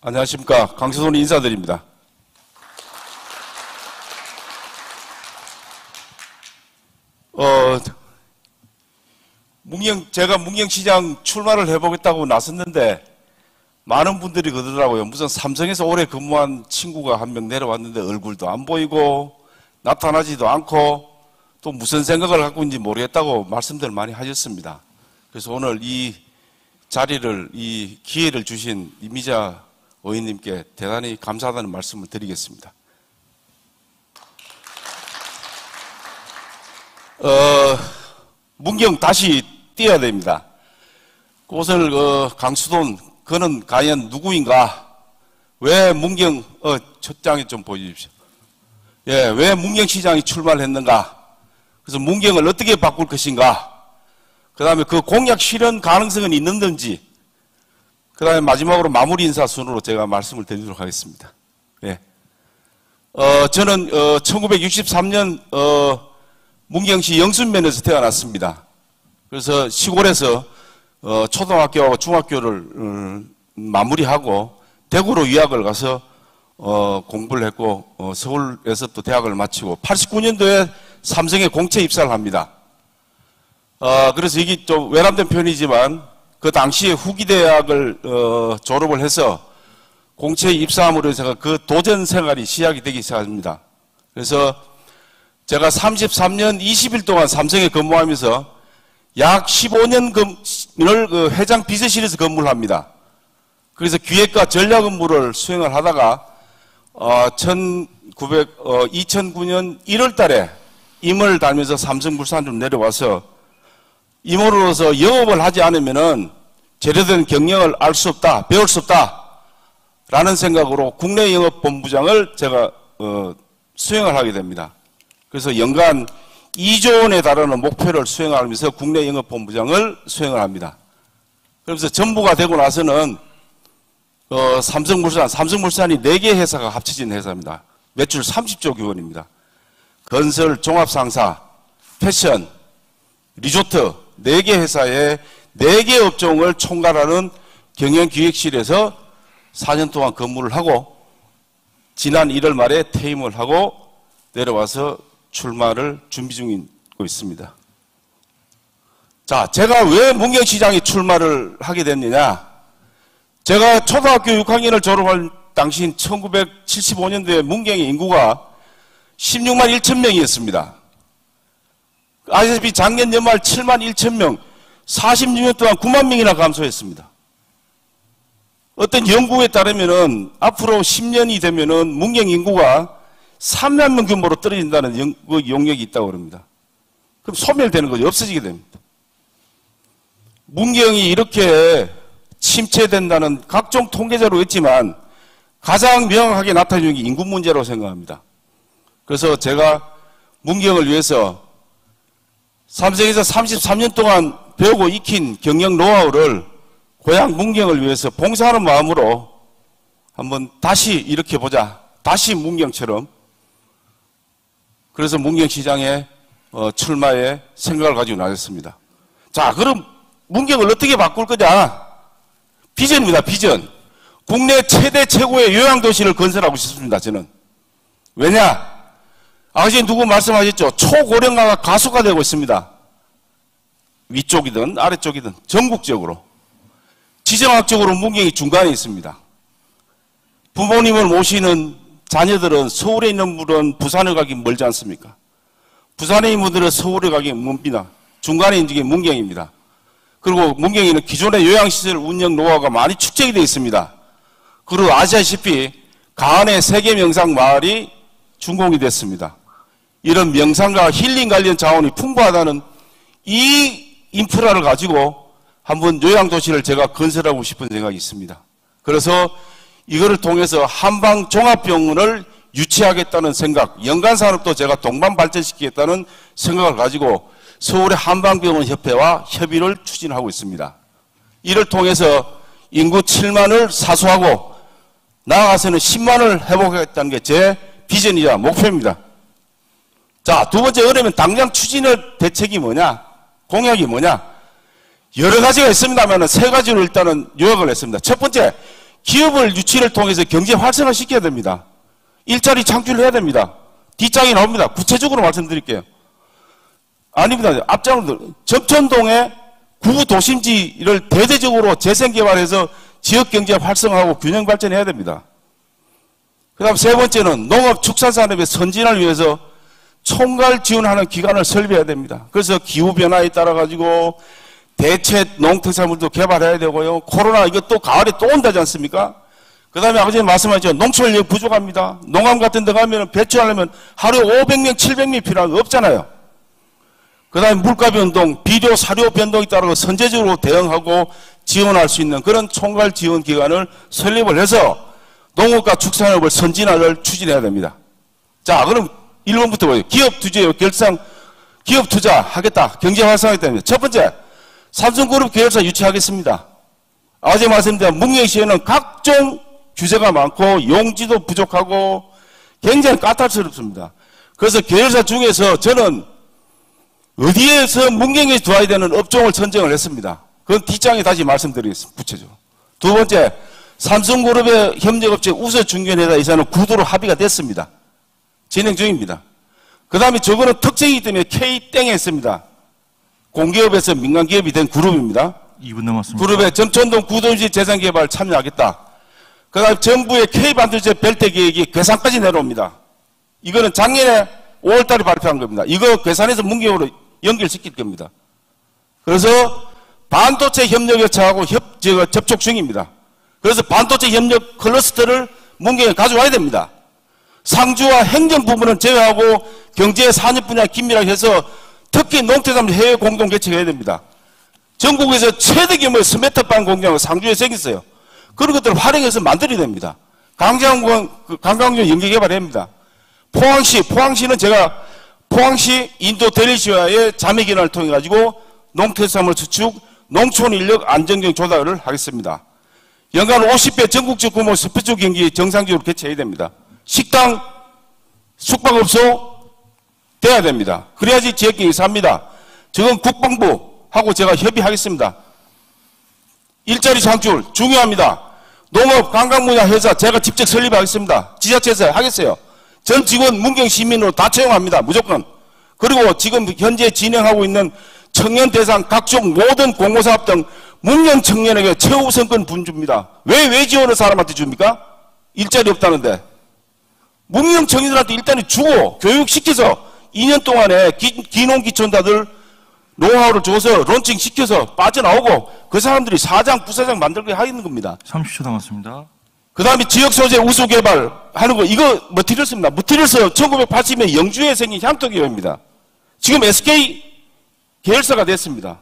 안녕하십니까. 강서돈 인사드립니다. 제가 문경시장 출마를 해보겠다고 나섰는데 많은 분들이 그러더라고요. 무슨 삼성에서 오래 근무한 친구가 한 명 내려왔는데 얼굴도 안 보이고 나타나지도 않고 또 무슨 생각을 갖고 있는지 모르겠다고 말씀들 많이 하셨습니다. 그래서 오늘 이 자리를, 이 기회를 주신 이미자 의원님께 대단히 감사하다는 말씀을 드리겠습니다. 문경 다시 띄어야 됩니다. 그것을 강수돈 그는 과연 누구인가? 왜 문경 첫 장에 좀 보여주십시오. 예, 왜 문경시장이 출마를 했는가? 그래서 문경을 어떻게 바꿀 것인가? 그 다음에 그 공약 실현 가능성은 있는지, 그 다음에 마지막으로 마무리 인사 순으로 제가 말씀을 드리도록 하겠습니다. 예. 저는 1963년 문경시 영순면에서 태어났습니다. 그래서 시골에서 초등학교와 중학교를 마무리하고 대구로 유학을 가서 공부를 했고 서울에서 또 대학을 마치고 89년도에 삼성에 공채 입사를 합니다. 그래서 이게 좀 외람된 표현이지만 그 당시에 후기대학을 졸업을 해서 공채에 입사함으로 해서 그 도전 생활이 시작이 되기 시작합니다. 그래서 제가 33년 20일 동안 삼성에 근무하면서 약 15년을 그 회장 비서실에서 근무를 합니다. 그래서 기획과 전략 업무를 수행을 하다가 2009년 1월 달에 임원을 달면서 삼성물산으로 내려와서 임원으로서 영업을 하지 않으면은 제대로 경영을 알 수 없다, 배울 수 없다 라는 생각으로 국내영업본부장을 제가 수행을 하게 됩니다. 그래서 연간 2조 원에 달하는 목표를 수행하면서 국내영업본부장을 수행을 합니다. 그러면서 전부가 되고 나서는 삼성물산이 4개 회사가 합쳐진 회사입니다. 매출 30조 규모입니다. 건설, 종합상사, 패션, 리조트 4개 회사에 4개 업종을 총괄하는 경영기획실에서 4년 동안 근무를 하고 지난 1월 말에 퇴임을 하고 내려와서 출마를 준비 중이고 있습니다. 자, 제가 왜 문경시장에 출마를 하게 됐느냐? 제가 초등학교 6학년을 졸업할 당시인 1975년도에 문경의 인구가 16만 1천 명이었습니다. 아시다시피 작년 연말 7만 1천 명, 46년 동안 9만 명이나 감소했습니다. 어떤 연구에 따르면은 앞으로 10년이 되면은 문경 인구가 3만 명 규모로 떨어진다는 용역이 있다고 합니다. 그럼 소멸되는 거죠. 없어지게 됩니다. 문경이 이렇게 침체된다는 각종 통계자료 있지만 가장 명확하게 나타나는 게 인구 문제라고 생각합니다. 그래서 제가 문경을 위해서 삼성에서 33년 동안 배우고 익힌 경영 노하우를 고향 문경을 위해서 봉사하는 마음으로 한번 다시 일으켜보자. 다시 문경처럼. 그래서 문경시장에 출마에 생각을 가지고 나섰습니다. 자, 그럼 문경을 어떻게 바꿀 거냐? 비전입니다. 비전. 국내 최대 최고의 요양도시를 건설하고 싶습니다. 저는. 왜냐? 아까 누구 말씀하셨죠? 초고령화가 가속화되고 있습니다. 위쪽이든 아래쪽이든 전국적으로. 지정학적으로 문경이 중간에 있습니다. 부모님을 모시는 자녀들은 서울에 있는 분은 부산에 가기 멀지 않습니까? 부산에 있는 분들은 서울에 가기 멉니다. 중간에 있는 게 문경입니다. 그리고 문경에는 기존의 요양시설 운영 노하우가 많이 축적이 되어 있습니다. 그리고 아시다시피 가안의 세계 명상 마을이 준공이 됐습니다. 이런 명상과 힐링 관련 자원이 풍부하다는 이 인프라를 가지고 한번 요양도시를 제가 건설하고 싶은 생각이 있습니다. 그래서 이거를 통해서 한방 종합병원을 유치하겠다는 생각, 연간산업도 제가 동반 발전시키겠다는 생각을 가지고 서울의 한방병원협회와 협의를 추진하고 있습니다. 이를 통해서 인구 7만을 사수하고 나아가서는 10만을 회복하겠다는 게 제 비전이자 목표입니다. 자, 두 번째 어려면 당장 추진할 대책이 뭐냐? 공약이 뭐냐? 여러 가지가 있습니다만 세 가지로 일단은 요약을 했습니다. 첫 번째, 기업을 유치를 통해서 경제 활성화시켜야 됩니다. 일자리 창출해야 됩니다. 뒷장이 나옵니다. 구체적으로 말씀드릴게요. 아닙니다. 앞장으로 접천동에 구도심지를 대대적으로 재생개발해서 지역경제 활성화하고 균형 발전해야 됩니다. 그 다음 세 번째는 농업축산산업의 선진화를 위해서 총괄 지원하는 기관을 설계해야 됩니다. 그래서 기후변화에 따라 가지고 대체 농특산물도 개발해야 되고요. 코로나 이거 또 가을에 또 온다지 않습니까? 그 다음에 아버지님 말씀하셨죠. 농촌 인력 부족합니다. 농암 같은 데 가면 배출하려면 하루에 500명, 700명이 필요한 거 없잖아요. 그 다음에 물가 변동, 비료, 사료 변동에 따라 선제적으로 대응하고 지원할 수 있는 그런 총괄 지원 기관을 설립을 해서 농업과 축산업을 선진화를 추진해야 됩니다. 자, 그럼 1번부터 보세요. 기업 투자요. 기업 투자 하겠다. 경제 활성화하겠다. 첫 번째, 삼성그룹 계열사 유치하겠습니다. 어제 말씀드린 문경시에는 각종 규제가 많고 용지도 부족하고 굉장히 까탈스럽습니다. 그래서 계열사 중에서 저는 어디에서 문경에 들어와야 되는 업종을 선정을 했습니다. 그건 뒷장에 다시 말씀드리겠습니다. 구체적으로. 두 번째, 삼성그룹의 협력업체 우서중견회사 이사는 구도로 합의가 됐습니다. 진행 중입니다. 그 다음에 저거는 특징이기 때문에 K땡에 있습니다. 공기업에서 민간기업이 된 그룹입니다. 2분 남았습니다. 그룹에 점천동 구도시 재생개발 참여하겠다. 그 다음에 정부의 K반도체 벨트 계획이 괴산까지 내려옵니다. 이거는 작년에 5월달에 발표한 겁니다. 이거 괴산해서 문경으로 연결시킬 겁니다. 그래서 반도체 협력업체하고 접촉 중입니다. 그래서 반도체 협력 클러스터를 문경에 가져와야 됩니다. 상주와 행정 부분은 제외하고 경제 산업 분야 긴밀하게 해서 특히 농특산물 해외 공동 개척해야 됩니다. 전국에서 최대 규모의 스마트팜 공장을 상주에 생겼어요. 그런 것들을 활용해서 만들어야 됩니다. 관광용 연계 개발해야 합니다. 포항시는 제가 포항시 인도 델리시와의 자매기관을 통해 가지고 농특산물 수축, 농촌 인력 안정적 조달을 하겠습니다. 연간 50배 전국적 규모 스포츠 경기 정상적으로 개최해야 됩니다. 식당, 숙박업소 돼야 됩니다. 그래야지 지역경이 삽니다. 지금 국방부하고 제가 협의하겠습니다. 일자리 창출 중요합니다. 농업, 관광 분야 회사 제가 직접 설립하겠습니다. 지자체에서 하겠어요. 전 직원 문경 시민으로 다 채용합니다. 무조건. 그리고 지금 현재 진행하고 있는 청년 대상 각종 모든 공모사업 등 문경 청년에게 최우선권 분줍니다. 왜 지원을 사람한테 줍니까? 일자리 없다는데. 문경 청년들한테 일단은 주고 교육시켜서 2년 동안에 기농기촌자들 노하우를 줘서 론칭 시켜서 빠져나오고 그 사람들이 사장, 부사장 만들게 하는 겁니다. 30초 남았습니다. 그 다음에 지역소재 우수개발 하는 거, 이거 머티리얼스입니다. 머티리얼스 1980년 영주에 생긴 향토기업입니다. 지금 SK 계열사가 됐습니다.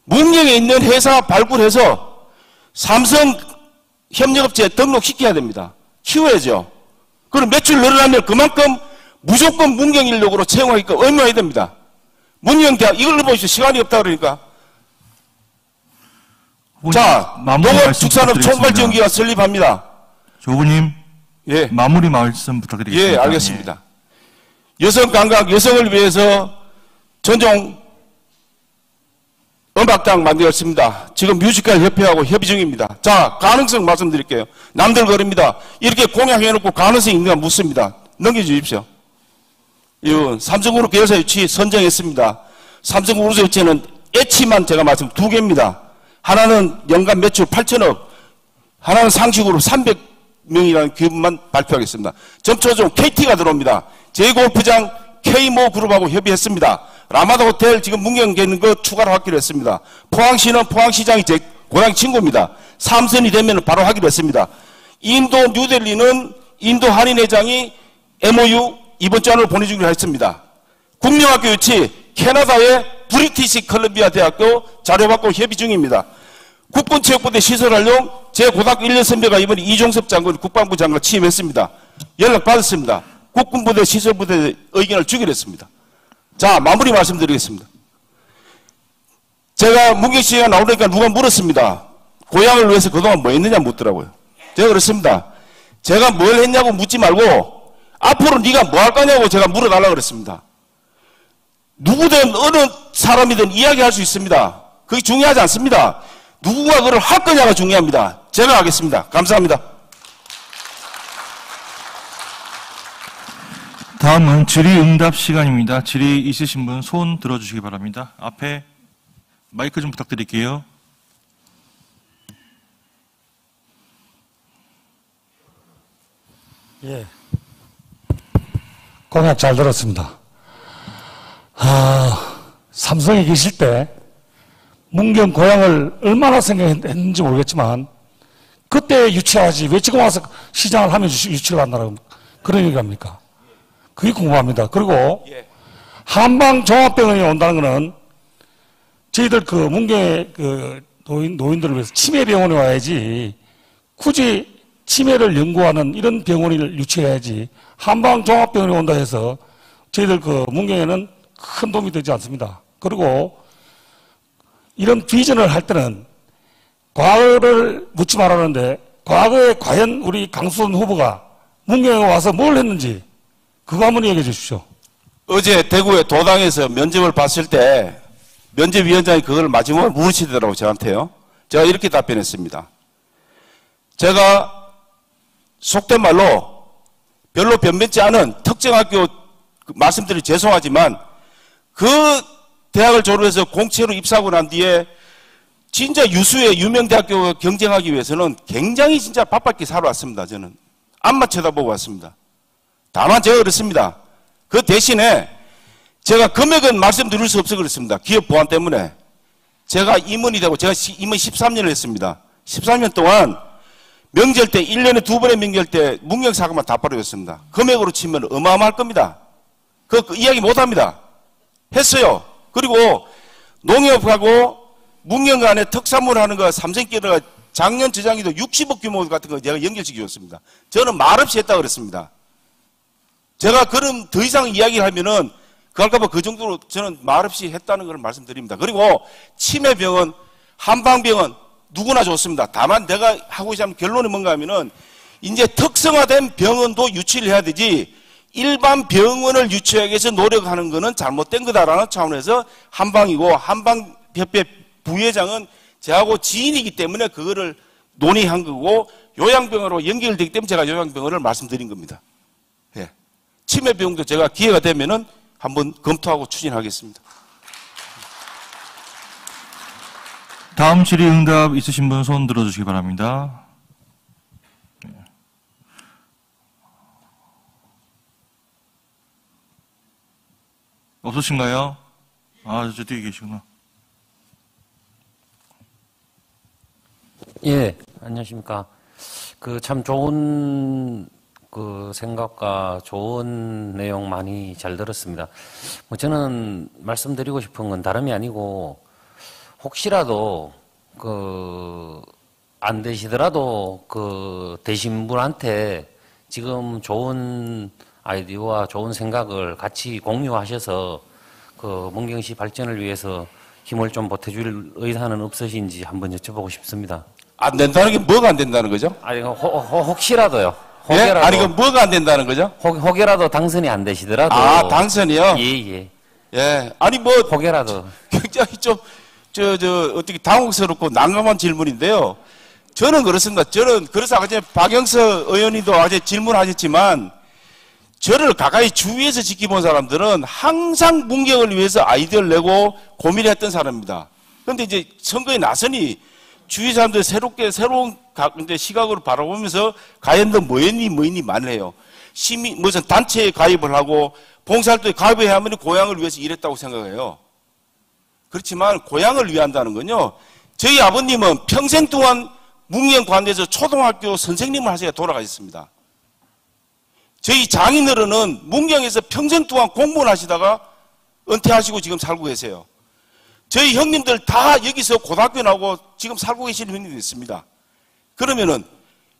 문경에 있는 회사 발굴해서 삼성 협력업체에 등록시켜야 됩니다. 키워야죠. 그럼 매출 늘어나면 그만큼 무조건 문경 인력으로 채용하기가 얼마나 됩니다. 문경대학 이걸로 보시죠. 시간이 없다 그러니까. 자, 농업축산업 총괄지원기가 설립합니다. 조 후보님, 예, 마무리 말씀 부탁드리겠습니다. 예, 알겠습니다. 예. 여성 감각, 여성을 위해서 전용 음악당 만들었습니다. 지금 뮤지컬 협회하고 협의 중입니다. 자, 가능성 말씀드릴게요. 남들 그럽니다. 이렇게 공약해놓고 가능성이 있는가 묻습니다. 넘겨주십시오. 삼성그룹 계열사 유치 선정했습니다. 삼성그룹 유치는 애치만 제가 말씀 2개입니다. 하나는 연간 매출 8천억, 하나는 상시그룹 300명이라는 기업만 발표하겠습니다. 점초종 KT가 들어옵니다. 제골프장 K모 그룹하고 협의했습니다. 라마다 호텔 지금 문경에 있는 거 추가로 하기로 했습니다. 포항시는 포항시장이 제 고향 친구입니다. 삼선이 되면 바로 하기로 했습니다. 인도 뉴델리는 인도 한인회장이 MOU 이번 주 안으로 보내주기로 했습니다. 국민학교 유치 캐나다의 브리티시 컬럼비아 대학교 자료받고 협의 중입니다. 국군체육부대 시설활용 제 고등학교 1년 선배가 이번에 이종섭 장군 국방부 장관 취임했습니다. 연락 받았습니다. 국군부대 시설부대 의견을 주기로 했습니다. 자, 마무리 말씀드리겠습니다. 제가 문경시가 나오니까 누가 물었습니다. 고향을 위해서 그동안 뭐 했느냐 묻더라고요. 제가 그랬습니다. 제가 뭘 했냐고 묻지 말고 앞으로 네가 뭐 할 거냐고 제가 물어달라고 그랬습니다. 누구든 어느 사람이든 이야기할 수 있습니다. 그게 중요하지 않습니다. 누구가 그걸 할 거냐가 중요합니다. 제가 하겠습니다. 감사합니다. 다음은 질의응답 시간입니다. 질의 있으신 분 손 들어주시기 바랍니다. 앞에 마이크 좀 부탁드릴게요. 예. 공약 잘 들었습니다. 삼성에 계실 때 문경 고향을 얼마나 생각했는지 모르겠지만 그때 유치하지 왜 지금 와서 시장을 하면 유치를 한다고 그런 얘기합니까? 그게 궁금합니다. 그리고 한방 종합병원이 온다는 거는 저희들 그 문경의 그 노인들을 위해서 치매병원에 와야지 굳이 치매를 연구하는 이런 병원을 유치해야지 한방 종합병원에 온다 해서 저희들 그 문경에는 큰 도움이 되지 않습니다. 그리고 이런 비전을 할 때는 과거를 묻지 말라는데 과거에 과연 우리 강수선 후보가 문경에 와서 뭘 했는지 그거 한번 얘기해 주십시오. 어제 대구의 도당에서 면접을 봤을 때 면접위원장이 그걸 마지막으로 물으시더라고요, 저한테요. 제가 이렇게 답변했습니다. 제가 속된 말로 별로 변변치 않은 특정 학교 말씀드리 죄송하지만 그 대학을 졸업해서 공채로 입사하고 난 뒤에 진짜 유수의 유명 대학교와 경쟁하기 위해서는 굉장히 진짜 바빴게 살아왔습니다. 저는 앞만 쳐다보고 왔습니다. 다만 제가 그렇습니다. 그 대신에 제가 금액은 말씀드릴 수 없어 그렇습니다. 기업 보안 때문에 제가 임원이 되고 제가 임원 13년을 했습니다. 13년 동안 명절 때 1년에 2번의 명절 때 문경사고만 다 벌어졌습니다. 금액으로 치면 어마어마할 겁니다. 그 이야기 못합니다. 했어요. 그리고 농협하고 문경 간에 특산물 하는 거 삼성기업가 작년 저장기도 60억 규모 같은 거 제가 연결시켜줬습니다. 저는 말없이 했다고 그랬습니다. 제가 그럼 더 이상 이야기를 하면은 그럴까봐 그 정도로 저는 말없이 했다는 걸 말씀드립니다. 그리고 치매병원, 한방병원 누구나 좋습니다. 다만 내가 하고 싶은 결론이 뭔가 하면은 이제 특성화된 병원도 유치를 해야 되지 일반 병원을 유치하기 위해서 노력하는 것은 잘못된 거다라는 차원에서 한방이고 한방협회 부회장은 저하고 지인이기 때문에 그거를 논의한 거고 요양병원으로 연결되기 때문에 제가 요양병원을 말씀드린 겁니다. 예. 치매병원도 제가 기회가 되면은 한번 검토하고 추진하겠습니다. 다음 질의응답 있으신 분 손 들어주시기 바랍니다. 없으신가요? 저 뒤에 계시구나. 예, 안녕하십니까. 참 좋은 생각과 좋은 내용 많이 잘 들었습니다. 저는 말씀드리고 싶은 건 다름이 아니고 혹시라도 안 되시더라도 되신 분한테 지금 좋은 아이디어와 좋은 생각을 같이 공유하셔서 문경시 발전을 위해서 힘을 좀 보태줄 의사는 없으신지 한번 여쭤보고 싶습니다. 안 된다는 게 뭐가 안 된다는 거죠? 아니, 혹시라도요. 예? 아니, 그 뭐가 안 된다는 거죠? 혹여라도 당선이 안 되시더라도. 당선이요? 예. 예. 아니, 혹여라도. 굉장히 좀, 어떻게 당혹스럽고 난감한 질문인데요. 저는 그렇습니다. 그래서 아까 전에 박영석 의원님도 어제 질문하셨지만, 저를 가까이 주위에서 지켜본 사람들은 항상 문경을 위해서 아이디어를 내고 고민을 했던 사람입니다. 그런데 이제 선거에 나서니 주위 사람들 새로운 시각으로 바라보면서 과연 너 뭐했니 말을 해요. 무슨 단체에 가입을 하고 봉사활동에 가입해야 하면 고향을 위해서 일했다고 생각해요. 그렇지만 고향을 위한다는 건요. 저희 아버님은 평생 동안 문경관에서 초등학교 선생님을 하셔야 돌아가셨습니다. 저희 장인어른은 문경에서 평생 동안 공무원 하시다가 은퇴하시고 지금 살고 계세요. 저희 형님들 다 여기서 고등학교 나오고 지금 살고 계시는 형님도 있습니다. 그러면은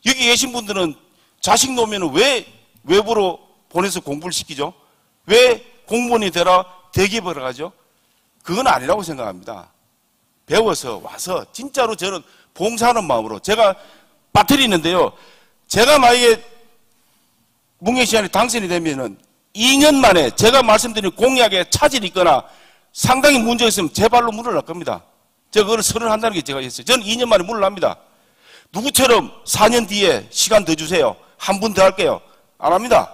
여기 계신 분들은 자식 놓으면 왜 외부로 보내서 공부를 시키죠? 왜 공무원이 되라 대기업을 가죠? 그건 아니라고 생각합니다. 배워서 와서 진짜로 저는 봉사하는 마음으로 제가 배터리 있는데요. 제가 만약에 문경시장에 당선이 되면은 2년 만에 제가 말씀드린 공약에 차질이 있거나 상당히 문제가 있으면 제 발로 물을 날 겁니다. 제가 그걸 선언한다는 게 제가 있어요. 저는 2년 만에 물을 납니다. 누구처럼 4년 뒤에 시간 더 주세요. 한 분 더 할게요. 안 합니다.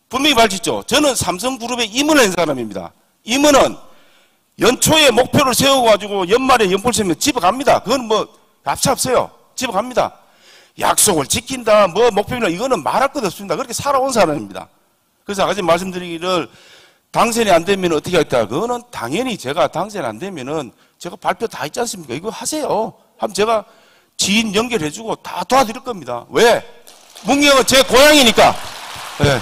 분명히 밝혔죠. 저는 삼성그룹의 임원을 한 사람입니다. 임원은 연초에 목표를 세워가지고 연말에 연봉 세우면 집에 갑니다. 그건 뭐 합차 없어요. 집에 갑니다. 약속을 지킨다, 뭐 목표나 이거는 말할 것 없습니다. 그렇게 살아온 사람입니다. 그래서 아까 말씀드리기를 당선이 안 되면 어떻게 할까? 그거는 당연히 제가 당선이 안 되면은 제가 발표 다 했지 않습니까? 이거 하세요. 하면 제가 지인 연결해주고 다 도와드릴 겁니다. 왜? 문경은 제 고향이니까. 네.